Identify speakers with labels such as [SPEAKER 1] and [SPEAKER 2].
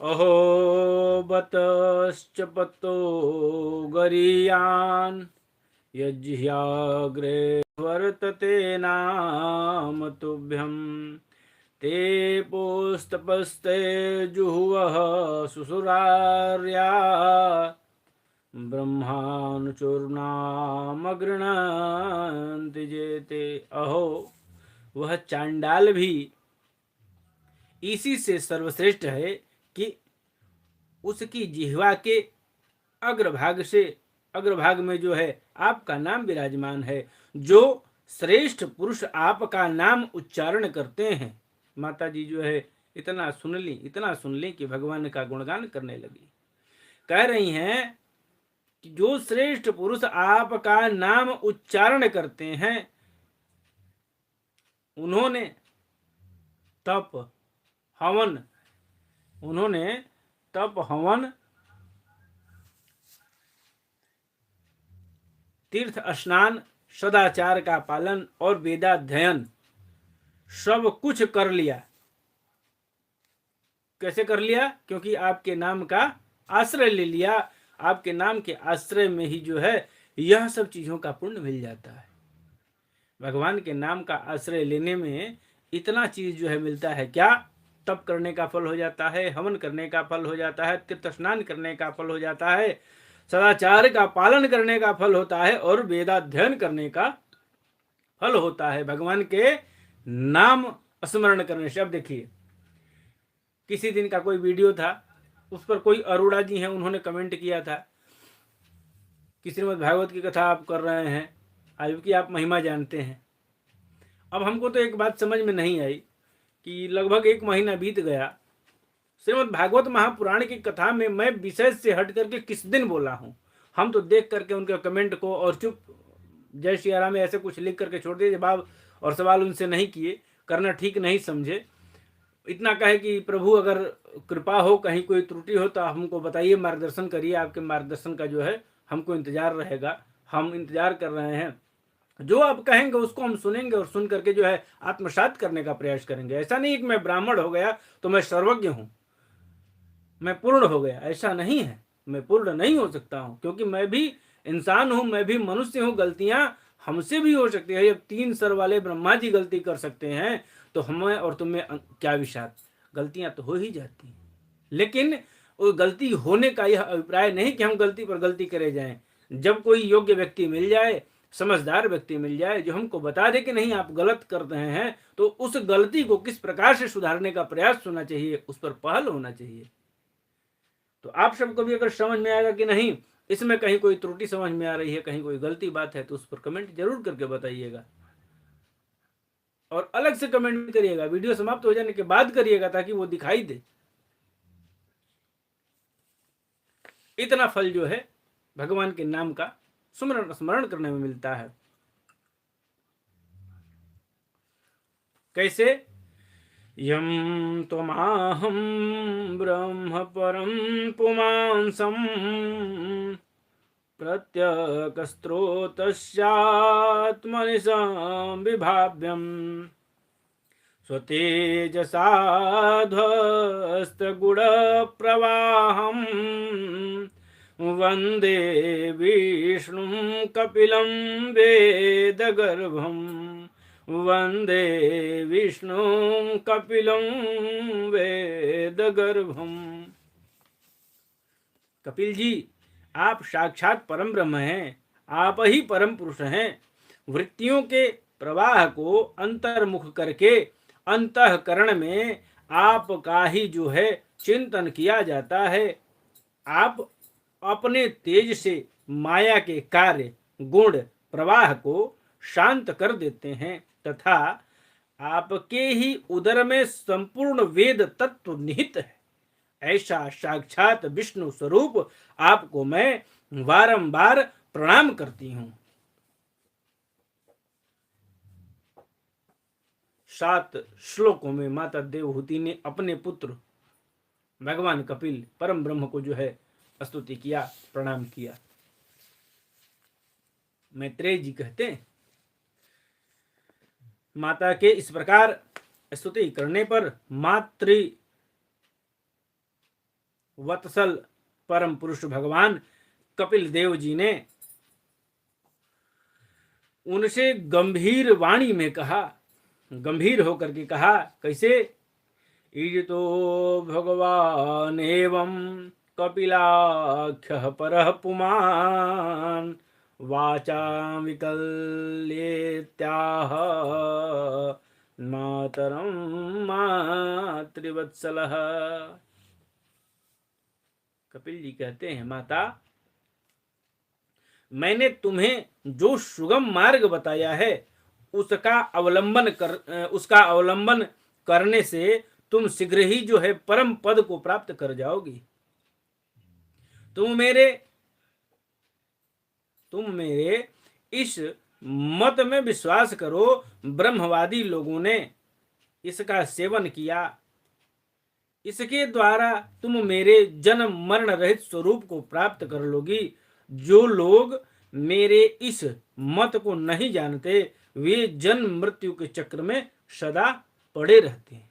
[SPEAKER 1] अहो बतश्च पतो गरीयान् यज्ञाग्रे वर्तते नाम तुभ्यं ते पुस्तपस्ते जुहुवः सुसुरार्या ब्रह्मानुचूर्णाम गृह्णन्ति जेते। अहो वह चांडाल भी इसी से सर्वश्रेष्ठ है कि उसकी जिह्वा के अग्रभाग में जो है आपका नाम विराजमान है। जो श्रेष्ठ पुरुष आपका नाम उच्चारण करते हैं, माता जी जो है इतना सुन ली कि भगवान का गुणगान करने लगी। कह रही हैं कि जो श्रेष्ठ पुरुष आपका नाम उच्चारण करते हैं, उन्होंने तप हवन तीर्थ स्नान, सदाचार का पालन और वेदाध्ययन सब कुछ कर लिया। कैसे कर लिया? क्योंकि आपके नाम का आश्रय ले लिया। आपके नाम के आश्रय में ही जो है यह सब चीजों का पुण्य मिल जाता है। भगवान के नाम का आश्रय लेने में इतना चीज जो है मिलता है। क्या? तप करने का फल हो जाता है, हवन करने का फल हो जाता है, तीर्थ स्नान करने का फल हो जाता है, सदाचार का पालन करने का फल होता है और वेदाध्ययन करने का फल होता है। भगवान के नाम स्मरण करने से। अब देखिए, किसी दिन का कोई वीडियो था, उस पर कोई अरोड़ा जी हैं, उन्होंने कमेंट किया था कि श्रीमद् भागवत की कथा आप कर रहे हैं, आज की आप महिमा जानते हैं। अब हमको तो एक बात समझ में नहीं आई कि लगभग 1 महीना बीत गया, श्रीमद् भागवत महापुराण की कथा में मैं विषय से हट करके किस दिन बोला हूँ? हम तो देख करके उनके कमेंट को और चुप, जय श्री राम ऐसे कुछ लिख करके छोड़ दिए, जवाब और सवाल उनसे नहीं किए, करना ठीक नहीं समझे। इतना कहे कि प्रभु अगर कृपा हो, कहीं कोई त्रुटि हो तो हमको बताइए, मार्गदर्शन करिए। आपके मार्गदर्शन का जो है हमको इंतजार रहेगा, हम इंतजार कर रहे हैं। जो आप कहेंगे उसको हम सुनेंगे और सुन करके जो है आत्मसात करने का प्रयास करेंगे। ऐसा नहीं कि मैं ब्राह्मण हो गया तो मैं सर्वज्ञ हूं, मैं पूर्ण हो गया, ऐसा नहीं है। मैं पूर्ण नहीं हो सकता हूं, क्योंकि मैं भी इंसान हूं, मैं भी मनुष्य हूं। गलतियां हमसे भी हो सकती है। जब 3 सर वाले ब्रह्मा जी गलती कर सकते हैं तो हमें और तुम्हें क्या विषाद? गलतियां तो हो ही जाती हैं, लेकिन वो गलती होने का यह अभिप्राय नहीं कि हम गलती पर गलती करे जाएं। जब कोई योग्य व्यक्ति मिल जाए, समझदार व्यक्ति मिल जाए, जो हमको बता दे कि नहीं आप गलत कर रहे हैं, तो उस गलती को किस प्रकार से सुधारने का प्रयास होना चाहिए, उस पर पहल होना चाहिए। तो आप सबको भी अगर समझ में आएगा कि नहीं इसमें कहीं कोई त्रुटि समझ में आ रही है, कहीं कोई गलती बात है, तो उस पर कमेंट जरूर करके बताइएगा। और अलग से कमेंट करिएगा, वीडियो समाप्त हो जाने के बाद करिएगा, ताकि वो दिखाई दे। इतना फल जो है भगवान के नाम का स्मरण करने में मिलता है। कैसे? यम त्वमाहं ब्रह्म परम पुमांसम प्रत्यकस्त्रोतस्यात्मनिसंविभाव्यम् स्वतेजसाध्वस्तगुणप्रवाहम् वन्दे विष्णुं कपिलं वेदगर्भम् वन्दे विष्णुं कपिलं वेदगर्भम्। कपिल जी, आप साक्षात परम ब्रह्म हैं, आप ही परम पुरुष हैं। वृत्तियों के प्रवाह को अंतर्मुख करके अंतःकरण में आपका ही जो है चिंतन किया जाता है। आप अपने तेज से माया के कार्य गुण प्रवाह को शांत कर देते हैं, तथा आपके ही उदर में संपूर्ण वेद तत्व निहित है। ऐसा साक्षात विष्णु स्वरूप आपको मैं बारंबार प्रणाम करती हूं। 7 श्लोकों में माता देवहूति ने अपने पुत्र भगवान कपिल परम ब्रह्म को जो है स्तुति किया, प्रणाम किया। मैत्रेय जी कहते हैं, माता के इस प्रकार स्तुति करने पर मातृ वत्सल परम पुरुष भगवान कपिल देव जी ने उनसे गंभीर वाणी में कहा, गंभीर होकर के कहा, कैसे? ईजितो भगवान एवं कपिलाख्य परः पुमान् वाचा विकल्येत्याह मातरं मातृवत्सलः। कपिल जी कहते हैं, माता, मैंने तुम्हें जो सुगम मार्ग बताया है उसका अवलंबन करने से तुम शीघ्र ही जो है परम पद को प्राप्त कर जाओगी। तुम मेरे इस मत में विश्वास करो। ब्रह्मवादी लोगों ने इसका सेवन किया, इसके द्वारा तुम मेरे जन्म मरण रहित स्वरूप को प्राप्त कर लोगी। जो लोग मेरे इस मत को नहीं जानते वे जन्म मृत्यु के चक्र में सदा पड़े रहते हैं।